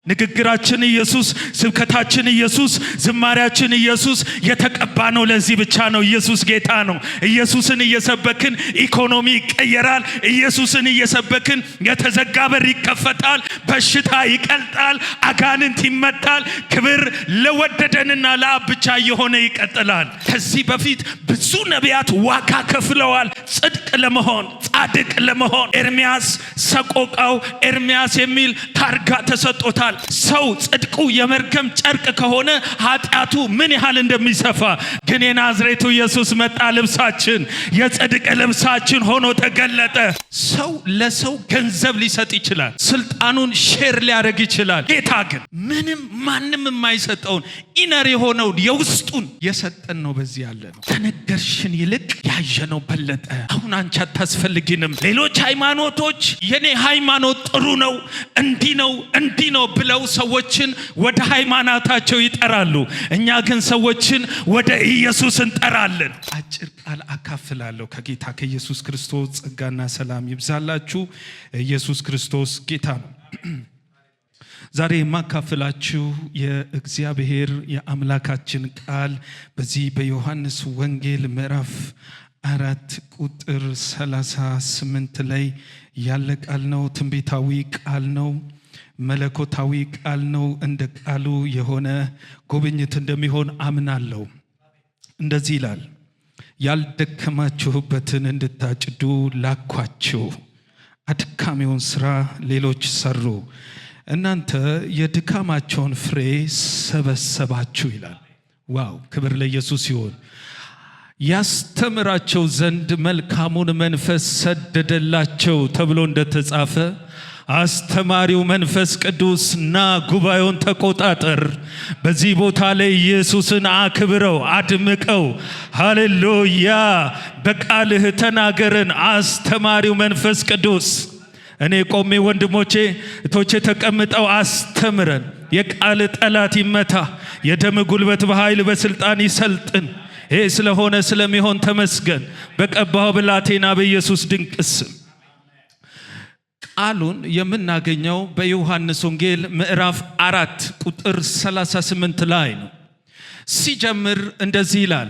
ንግግራችን ኢየሱስ፣ ስብከታችን ኢየሱስ፣ ዝማሪያችን ኢየሱስ። የተቀባነው ለዚህ ብቻ ነው። ኢየሱስ ጌታ ነው። ኢየሱስን እየሰበክን ኢኮኖሚ ይቀየራል። ኢየሱስን እየሰበክን የተዘጋ በር ይከፈታል፣ በሽታ ይቀልጣል፣ አጋንንት ይመታል። ክብር ለወደደንና ለአብ ብቻ የሆነ ይቀጥላል። ከዚህ በፊት ብዙ ነቢያት ዋጋ ከፍለዋል ጽድቅ ለመሆን፣ ጻድቅ ለመሆን። ኤርሚያስ ሰቆቃው ኤርሚያስ የሚል ታርጋ ተሰጥቶታል። ሰው ጽድቁ የመርገም ጨርቅ ከሆነ ኃጢያቱ ምን ያህል እንደሚሰፋ ግን የናዝሬቱ ኢየሱስ መጣ፣ ልብሳችን የጽድቅ ልብሳችን ሆኖ ተገለጠ። ሰው ለሰው ገንዘብ ሊሰጥ ይችላል፣ ስልጣኑን ሼር ሊያደርግ ይችላል። ጌታ ግን ምንም ማንም የማይሰጠውን ኢነር የሆነውን የውስጡን የሰጠን ነው። በዚህ ያለ ነው። ከነገርሽን ይልቅ ያየነው በለጠ። አሁን አንቺ አታስፈልጊንም። ሌሎች ሃይማኖቶች የኔ ሃይማኖት ጥሩ ነው እንዲህ ነው ብለው ሰዎችን ወደ ሃይማኖታቸው ይጠራሉ። እኛ ግን ሰዎችን ወደ ኢየሱስ እንጠራለን። አጭር ቃል አካፍላለሁ ከጌታ ከኢየሱስ ክርስቶስ ጸጋና ሰላም ይብዛላችሁ። ኢየሱስ ክርስቶስ ጌታ ነው። ዛሬ የማካፍላችሁ የእግዚአብሔር የአምላካችን ቃል በዚህ በዮሐንስ ወንጌል ምዕራፍ 4 ቁጥር 38 ላይ ያለ ቃል ነው። ትንቢታዊ ቃል ነው። መለኮታዊ ቃል ነው። እንደ ቃሉ የሆነ ጉብኝት እንደሚሆን አምናለሁ። እንደዚህ ይላል፣ ያልደከማችሁበትን እንድታጭዱ ላኳችሁ። አድካሚውን ስራ ሌሎች ሰሩ፣ እናንተ የድካማቸውን ፍሬ ሰበሰባችሁ ይላል። ዋው! ክብር ለኢየሱስ ይሁን። ያስተምራቸው ዘንድ መልካሙን መንፈስ ሰደደላቸው ተብሎ እንደተጻፈ አስተማሪው መንፈስ ቅዱስ ና ጉባኤውን ተቆጣጠር። በዚህ ቦታ ላይ ኢየሱስን አክብረው አድምቀው። ሃሌሉያ! በቃልህ ተናገረን አስተማሪው መንፈስ ቅዱስ። እኔ ቆሜ ወንድሞቼ እቶቼ ተቀምጠው አስተምረን። የቃል ጠላት ይመታ፣ የደም ጉልበት በኃይል በስልጣን ይሰልጥን። ይሄ ስለሆነ ስለሚሆን ተመስገን። በቀባው ብላቴና በኢየሱስ ድንቅ ስም። ቃሉን የምናገኘው በዮሐንስ ወንጌል ምዕራፍ 4 ቁጥር 38 ላይ ነው። ሲጀምር እንደዚህ ይላል፣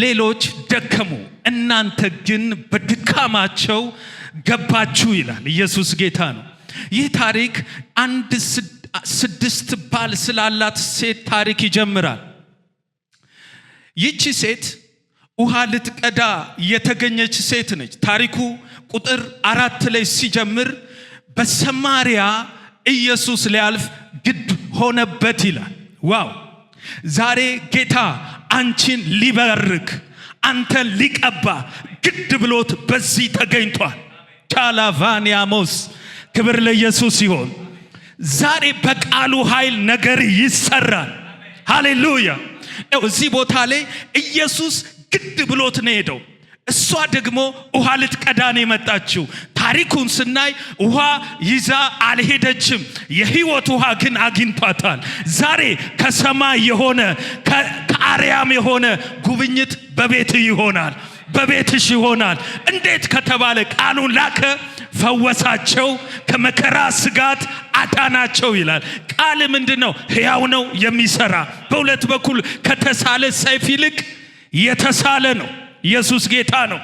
ሌሎች ደከሙ፣ እናንተ ግን በድካማቸው ገባችሁ ይላል። ኢየሱስ ጌታ ነው። ይህ ታሪክ አንድ 6 ባል ስላላት ሴት ታሪክ ይጀምራል። ይቺ ሴት ውሃ ልትቀዳ የተገኘች ሴት ነች። ታሪኩ ቁጥር 4 ላይ ሲጀምር በሰማሪያ ኢየሱስ ሊያልፍ ግድ ሆነበት ይላል። ዋው! ዛሬ ጌታ አንቺን ሊባርክ አንተን ሊቀባ ግድ ብሎት በዚህ ተገኝቷል። ቻላቫኒያሞስ ክብር ለኢየሱስ ይሁን። ዛሬ በቃሉ ኃይል ነገር ይሰራል። ሃሌሉያ! እዚህ ቦታ ላይ ኢየሱስ ግድ ብሎት ነው ሄደው። እሷ ደግሞ ውሃ ልትቀዳ ነው የመጣችው። ታሪኩን ስናይ ውሃ ይዛ አልሄደችም፣ የህይወት ውሃ ግን አግኝቷታል። ዛሬ ከሰማይ የሆነ ከአርያም የሆነ ጉብኝት በቤት ይሆናል፣ በቤትሽ ይሆናል። እንዴት ከተባለ ቃሉን ላከ፣ ፈወሳቸው፣ ከመከራ ስጋት አዳናቸው ይላል። ቃል ምንድነው? ሕያው ነው፣ የሚሰራ በሁለት በኩል ከተሳለ ሰይፍ ይልቅ የተሳለ ነው። ኢየሱስ ጌታ ነው።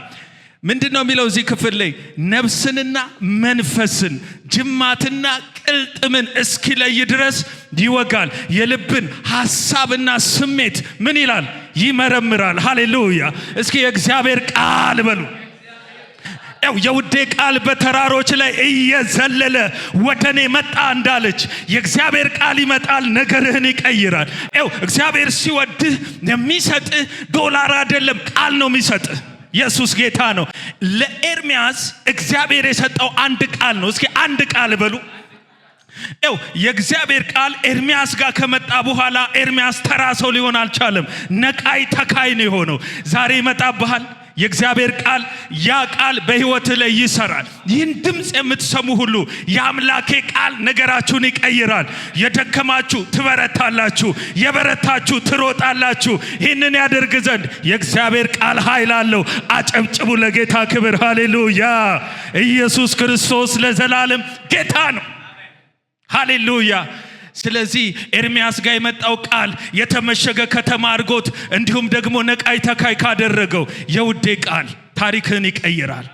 ምንድነው የሚለው እዚህ ክፍል ላይ? ነፍስንና መንፈስን ጅማትና ቅልጥምን እስኪለይ ድረስ ይወጋል፣ የልብን ሐሳብና ስሜት ምን ይላል? ይመረምራል። ሃሌሉያ! እስኪ የእግዚአብሔር ቃል በሉ። የውዴ ቃል በተራሮች ላይ እየዘለለ ወደኔ መጣ እንዳለች የእግዚአብሔር ቃል ይመጣል፣ ነገርህን ይቀይራል። እግዚአብሔር ሲወድህ የሚሰጥህ ዶላር አይደለም፣ ቃል ነው የሚሰጥህ። ኢየሱስ ጌታ ነው። ለኤርሚያስ እግዚአብሔር የሰጠው አንድ ቃል ነው። እስኪ አንድ ቃል በሉ። የእግዚአብሔር ቃል ኤርሚያስ ጋር ከመጣ በኋላ ኤርሚያስ ተራ ሰው ሊሆን አልቻለም። ነቃይ ተካይ ነው የሆነው። ዛሬ ይመጣብሃል የእግዚአብሔር ቃል። ያ ቃል በህይወት ላይ ይሰራል። ይህን ድምጽ የምትሰሙ ሁሉ የአምላኬ ቃል ነገራችሁን ይቀይራል። የደከማችሁ ትበረታላችሁ፣ የበረታችሁ ትሮጣላችሁ። ይህንን ያደርግ ዘንድ የእግዚአብሔር ቃል ኃይል አለው። አጨብጭቡ ለጌታ ክብር። ሃሌሉያ! ኢየሱስ ክርስቶስ ለዘላለም ጌታ ነው። ሃሌሉያ! ስለዚህ ኤርሚያስ ጋር የመጣው ቃል የተመሸገ ከተማ አድርጎት እንዲሁም ደግሞ ነቃይ ተካይ ካደረገው የውዴ ቃል ታሪክን ይቀይራል።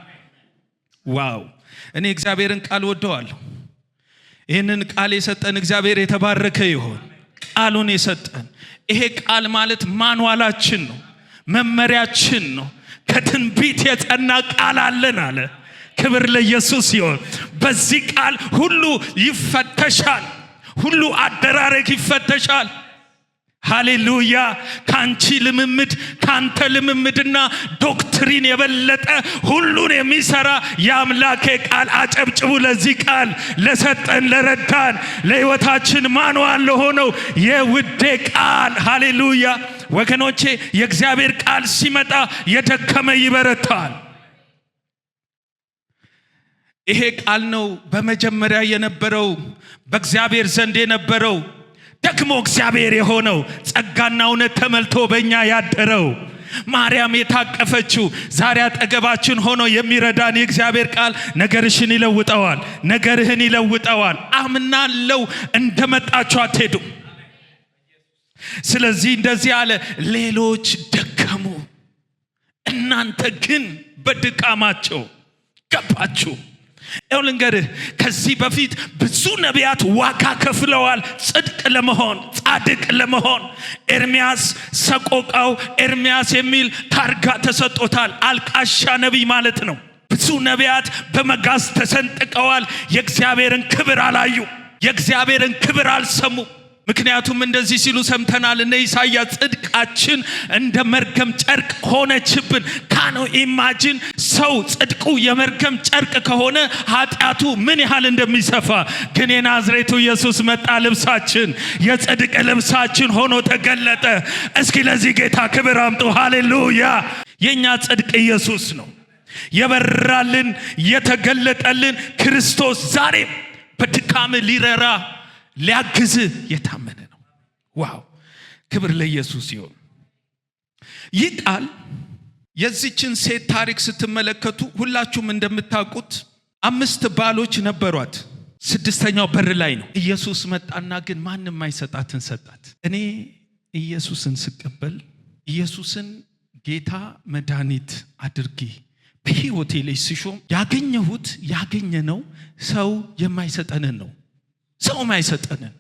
ዋው! እኔ እግዚአብሔርን ቃል ወደዋለሁ። ይህንን ቃል የሰጠን እግዚአብሔር የተባረከ ይሁን። ቃሉን የሰጠን ይሄ ቃል ማለት ማንዋላችን ነው፣ መመሪያችን ነው። ከትንቢት የጸና ቃል አለን አለ። ክብር ለኢየሱስ ይሁን። በዚህ ቃል ሁሉ ይፈተሻል፣ ሁሉ አደራረግ ይፈተሻል። ሃሌሉያ! ካንቺ ልምምድ ካንተ ልምምድና ዶክትሪን የበለጠ ሁሉን የሚሰራ የአምላኬ ቃል። አጨብጭቡ ለዚህ ቃል፣ ለሰጠን ለረዳን ለሕይወታችን ማንዋል ለሆነው የውዴ ቃል። ሃሌሉያ! ወገኖቼ የእግዚአብሔር ቃል ሲመጣ የደከመ ይበረታል። ይሄ ቃል ነው በመጀመሪያ የነበረው፣ በእግዚአብሔር ዘንድ የነበረው፣ ደግሞ እግዚአብሔር የሆነው፣ ጸጋና እውነት ተመልቶ በእኛ ያደረው፣ ማርያም የታቀፈችው፣ ዛሬ አጠገባችን ሆኖ የሚረዳን የእግዚአብሔር ቃል ነገርሽን ይለውጠዋል፣ ነገርህን ይለውጠዋል። አምናለሁ እንደመጣችሁ አትሄዱ። ስለዚህ እንደዚህ አለ፣ ሌሎች ደከሙ፣ እናንተ ግን በድካማቸው ገባችሁ። ልንገርህ፣ ከዚህ በፊት ብዙ ነቢያት ዋጋ ከፍለዋል ጽድቅ ለመሆን፣ ጻድቅ ለመሆን። ኤርሚያስ ሰቆቃው ኤርሚያስ የሚል ታርጋ ተሰጥቶታል። አልቃሻ ነቢይ ማለት ነው። ብዙ ነቢያት በመጋዝ ተሰንጥቀዋል። የእግዚአብሔርን ክብር አላዩ፣ የእግዚአብሔርን ክብር አልሰሙ። ምክንያቱም እንደዚህ ሲሉ ሰምተናል። እነ ኢሳይያስ ጽድቃችን እንደ መርገም ጨርቅ ሆነችብን። ካኖ ኢማጂን ሰው ጽድቁ የመርገም ጨርቅ ከሆነ ኃጢአቱ ምን ያህል እንደሚሰፋ። ግን የናዝሬቱ ኢየሱስ መጣ፣ ልብሳችን የጽድቅ ልብሳችን ሆኖ ተገለጠ። እስኪ ለዚህ ጌታ ክብር አምጡ። ሃሌሉያ! የኛ ጽድቅ ኢየሱስ ነው። የበራልን የተገለጠልን ክርስቶስ ዛሬም በድካም ሊረራ ሊያግዝ የታመነ ነው። ዋው! ክብር ለኢየሱስ ይሁን። ይህ ቃል የዚችን ሴት ታሪክ ስትመለከቱ ሁላችሁም እንደምታውቁት 5 ባሎች ነበሯት። 6ኛው በር ላይ ነው። ኢየሱስ መጣና ግን ማንም አይሰጣትን ሰጣት። እኔ ኢየሱስን ስቀበል ኢየሱስን ጌታ መድኃኒት አድርጌ በሕይወቴ ላይ ሲሾም ያገኘነው ሰው የማይሰጠንን ነው። ሰው ማይሰጠንን።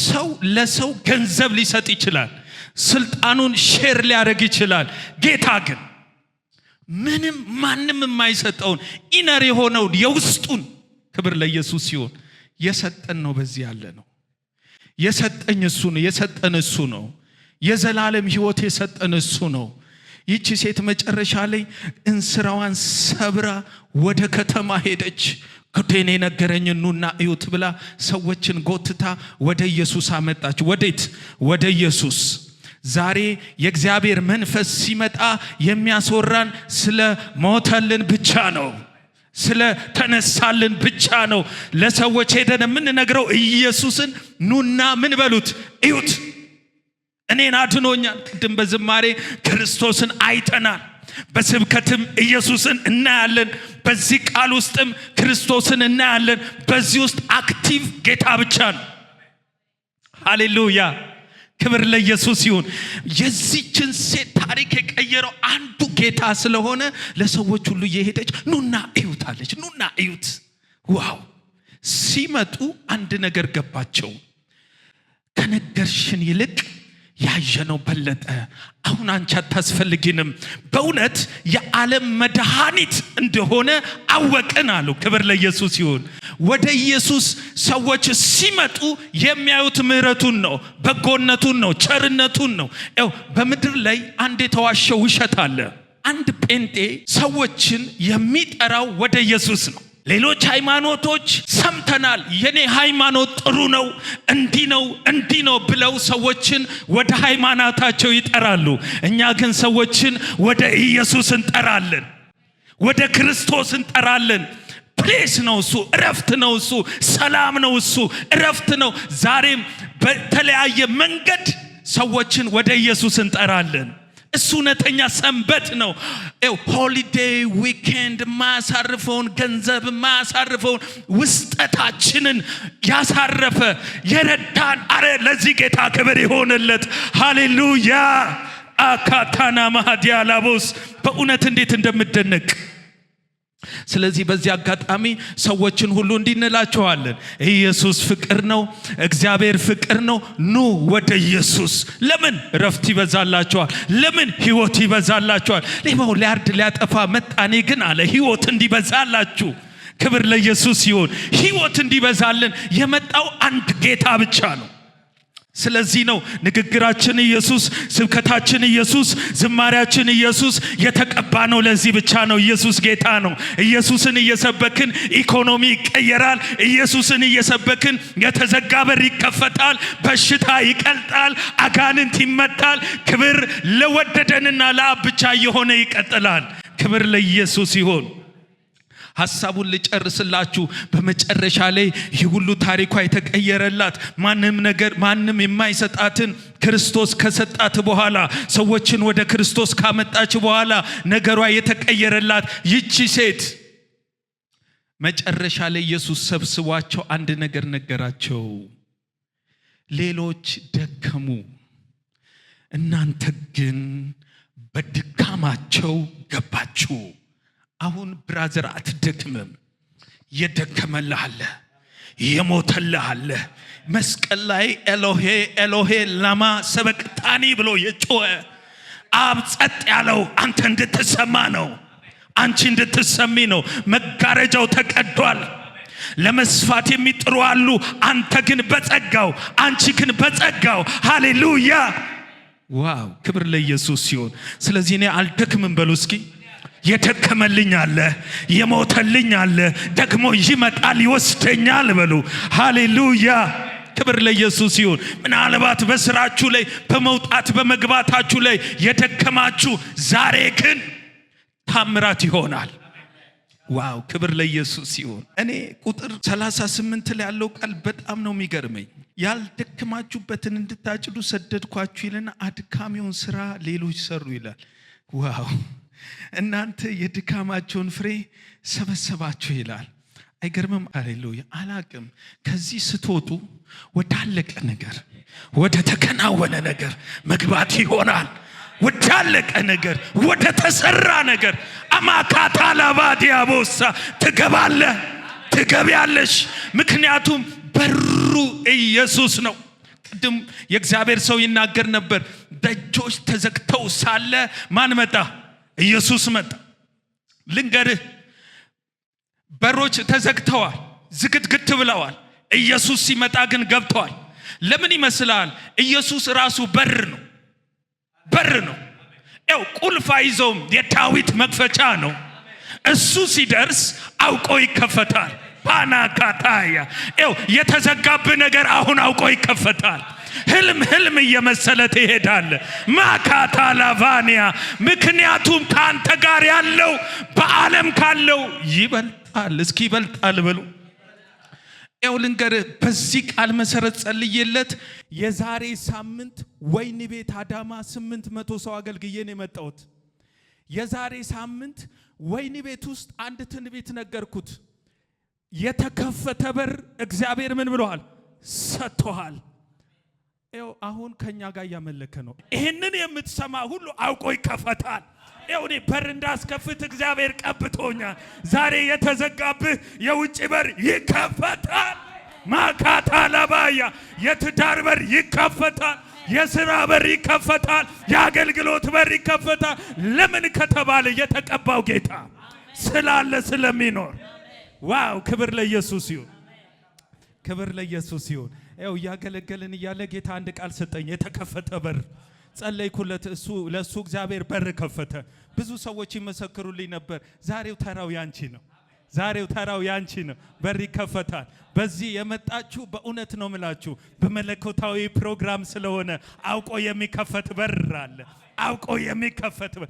ሰው ለሰው ገንዘብ ሊሰጥ ይችላል፣ ስልጣኑን ሼር ሊያደርግ ይችላል። ጌታ ግን ምንም ማንም የማይሰጠውን ኢነር የሆነውን የውስጡን፣ ክብር ለኢየሱስ ሲሆን የሰጠን ነው። በዚህ ያለ ነው። የሰጠኝ እሱ ነው። የሰጠን እሱ ነው። የዘላለም ሕይወት የሰጠን እሱ ነው። ይቺ ሴት መጨረሻ ላይ እንስራዋን ሰብራ ወደ ከተማ ሄደች። ጉዴን የነገረኝ ኑና እዩት ብላ ሰዎችን ጎትታ ወደ ኢየሱስ አመጣች። ወዴት? ወደ ኢየሱስ። ዛሬ የእግዚአብሔር መንፈስ ሲመጣ የሚያስወራን ስለ ሞተልን ብቻ ነው፣ ስለ ተነሳልን ብቻ ነው። ለሰዎች ሄደን የምንነግረው ኢየሱስን ኑና ምን በሉት? እዩት፣ እኔን አድኖኛል። ቅድም በዝማሬ ክርስቶስን አይተናል። በስብከትም ኢየሱስን እናያለን። በዚህ ቃል ውስጥም ክርስቶስን እናያለን። በዚህ ውስጥ አክቲቭ ጌታ ብቻ ነው። ሃሌሉያ! ክብር ለኢየሱስ ይሁን። የዚህችን ሴት ታሪክ የቀየረው አንዱ ጌታ ስለሆነ ለሰዎች ሁሉ እየሄደች ኑና እዩት አለች። ኑና እዩት። ዋው! ሲመጡ አንድ ነገር ገባቸው። ከነገርሽን ይልቅ ያየነው በለጠ። አሁን አንቺ አታስፈልጊንም። በእውነት የዓለም መድኃኒት እንደሆነ አወቅን አሉ። ክብር ለኢየሱስ ይሁን። ወደ ኢየሱስ ሰዎች ሲመጡ የሚያዩት ምሕረቱን ነው፣ በጎነቱን ነው፣ ቸርነቱን ነው። በምድር ላይ አንድ የተዋሸው ውሸት አለ። አንድ ጴንጤ ሰዎችን የሚጠራው ወደ ኢየሱስ ነው። ሌሎች ሃይማኖቶች ሰምተናል፣ የኔ ሃይማኖት ጥሩ ነው፣ እንዲህ ነው ብለው ሰዎችን ወደ ሃይማኖታቸው ይጠራሉ። እኛ ግን ሰዎችን ወደ ኢየሱስ እንጠራለን፣ ወደ ክርስቶስ እንጠራለን። ፕሌስ ነው እሱ፣ እረፍት ነው እሱ፣ ሰላም ነው እሱ፣ እረፍት ነው። ዛሬም በተለያየ መንገድ ሰዎችን ወደ ኢየሱስ እንጠራለን። እሱ እውነተኛ ሰንበት ነው። ሆሊዴይ ዊኬንድ ማያሳርፈውን ገንዘብ ማያሳርፈውን ውስጠታችንን ያሳረፈ የረዳን አረ ለዚህ ጌታ ክብር ይሆንለት። ሃሌሉያ አካታና ማዲያላቦስ በእውነት እንዴት እንደምደነቅ። ስለዚህ በዚህ አጋጣሚ ሰዎችን ሁሉ እንዲንላቸዋለን ኢየሱስ ፍቅር ነው፣ እግዚአብሔር ፍቅር ነው። ኑ ወደ ኢየሱስ። ለምን ረፍት ይበዛላችኋል፣ ለምን ህይወት ይበዛላችኋል። ሌባው ሊያርድ ሊያጠፋ መጣኔ ግን አለ ህይወት እንዲበዛላችሁ። ክብር ለኢየሱስ ይሁን። ህይወት እንዲበዛልን የመጣው አንድ ጌታ ብቻ ነው። ስለዚህ ነው ንግግራችን ኢየሱስ፣ ስብከታችን ኢየሱስ፣ ዝማሪያችን ኢየሱስ። የተቀባ ነው ለዚህ ብቻ ነው። ኢየሱስ ጌታ ነው። ኢየሱስን እየሰበክን ኢኮኖሚ ይቀየራል። ኢየሱስን እየሰበክን የተዘጋ በር ይከፈታል፣ በሽታ ይቀልጣል፣ አጋንንት ይመታል። ክብር ለወደደንና ለአብ ብቻ የሆነ ይቀጥላል። ክብር ለኢየሱስ ይሁን። ሐሳቡን ልጨርስላችሁ። በመጨረሻ ላይ ይህ ሁሉ ታሪኳ የተቀየረላት ማንም የማይሰጣትን ክርስቶስ ከሰጣት በኋላ ሰዎችን ወደ ክርስቶስ ካመጣች በኋላ ነገሯ የተቀየረላት ይቺ ሴት መጨረሻ ላይ ኢየሱስ ሰብስቧቸው አንድ ነገር ነገራቸው። ሌሎች ደከሙ፣ እናንተ ግን በድካማቸው ገባችሁ። አሁን ብራዘር አትደክምም። የደከመልህ አለ፣ የሞተልህ አለ። መስቀል ላይ ኤሎሄ ኤሎሄ ላማ ሰበቅታኒ ብሎ የጮኸ አብ ጸጥ ያለው አንተ እንድትሰማ ነው፣ አንቺ እንድትሰሚ ነው። መጋረጃው ተቀዷል። ለመስፋት የሚጥሩ አሉ፣ አንተ ግን በጸጋው፣ አንቺ ግን በጸጋው። ሃሌሉያ ዋው! ክብር ለኢየሱስ ይሁን። ስለዚህ እኔ አልደክምም በሉ እስኪ። የደከመልኝ አለ፣ የሞተልኝ አለ፣ ደግሞ ይመጣል ይወስደኛል በሉ። ሃሌሉያ ክብር ለኢየሱስ ይሁን። ምናልባት በስራችሁ ላይ በመውጣት በመግባታችሁ ላይ የደከማችሁ ዛሬ ግን ታምራት ይሆናል። ዋው ክብር ለኢየሱስ ይሁን። እኔ ቁጥር 38 ላይ ያለው ቃል በጣም ነው የሚገርመኝ። ያልደከማችሁበትን እንድታጭዱ ሰደድኳችሁ ይልና አድካሚውን ስራ ሌሎች ሰሩ ይላል። ዋው እናንተ የድካማቸውን ፍሬ ሰበሰባችሁ ይላል። አይገርምም? ሃሌሉያ አላቅም። ከዚህ ስትወጡ ወዳለቀ ነገር ወደ ተከናወነ ነገር መግባት ይሆናል። ወዳለቀ ነገር ወደ ተሰራ ነገር አማካታላባዲያቦሳ ትገባለህ፣ ትገቢያለሽ። ምክንያቱም በሩ ኢየሱስ ነው። ቅድም የእግዚአብሔር ሰው ይናገር ነበር። ደጆች ተዘግተው ሳለ ማን መጣ? ኢየሱስ መጣ። ልንገርህ በሮች ተዘግተዋል፣ ዝግትግት ብለዋል። ኢየሱስ ሲመጣ ግን ገብተዋል። ለምን ይመስላል? ኢየሱስ ራሱ በር ነው። በር ነው። ቁልፍ አይዞም፣ የዳዊት መክፈቻ ነው። እሱ ሲደርስ አውቆ ይከፈታል። ባናካታያ የተዘጋብ ነገር አሁን አውቆ ይከፈታል። ህልም እየመሰለ ትሄዳለ። ማካታ ላቫኒያ ምክንያቱም ካንተ ጋር ያለው በዓለም ካለው ይበልጣል። እስኪ ይበልጣል በሉ። ልንገርህ በዚህ ቃል መሰረት ጸልየለት የዛሬ ሳምንት ወይን ቤት አዳማ 800 ሰው አገልግዬ ነው የመጣሁት። የዛሬ ሳምንት ወይን ቤት ውስጥ አንድ ትንቢት ነገርኩት። የተከፈተ በር እግዚአብሔር ምን ብለዋል? ሰጥቷል። አሁን ከኛ ጋር ያመለከ ነው። ይሄንን የምትሰማ ሁሉ አውቆ ይከፈታል። እኔ በር እንዳስከፍት እግዚአብሔር ቀብቶኛል። ዛሬ የተዘጋብህ የውጭ በር ይከፈታል። ማካታ ለባያ የትዳር በር ይከፈታል። የሥራ በር ይከፈታል። የአገልግሎት በር ይከፈታል። ለምን ከተባለ የተቀባው ጌታ ስላለ ስለሚኖር። ዋው ክብር ለኢየሱስ ይሁን። ክብር ለኢየሱስ ይሁን። ያገለገልን እያለ ጌታ አንድ ቃል ሰጠኝ። የተከፈተ በር ጸለይኩለት። ለሱ እግዚአብሔር በር ከፈተ። ብዙ ሰዎች ይመሰክሩልኝ ነበር። ዛሬው ተራው ያንቺ ነው። ዛሬው ተራው ያንቺ ነው። በር ይከፈታል። በዚህ የመጣችሁ በእውነት ነው ምላችሁ በመለኮታዊ ፕሮግራም ስለሆነ አውቆ የሚከፈት በር አለ። አውቆ የሚከፈት በር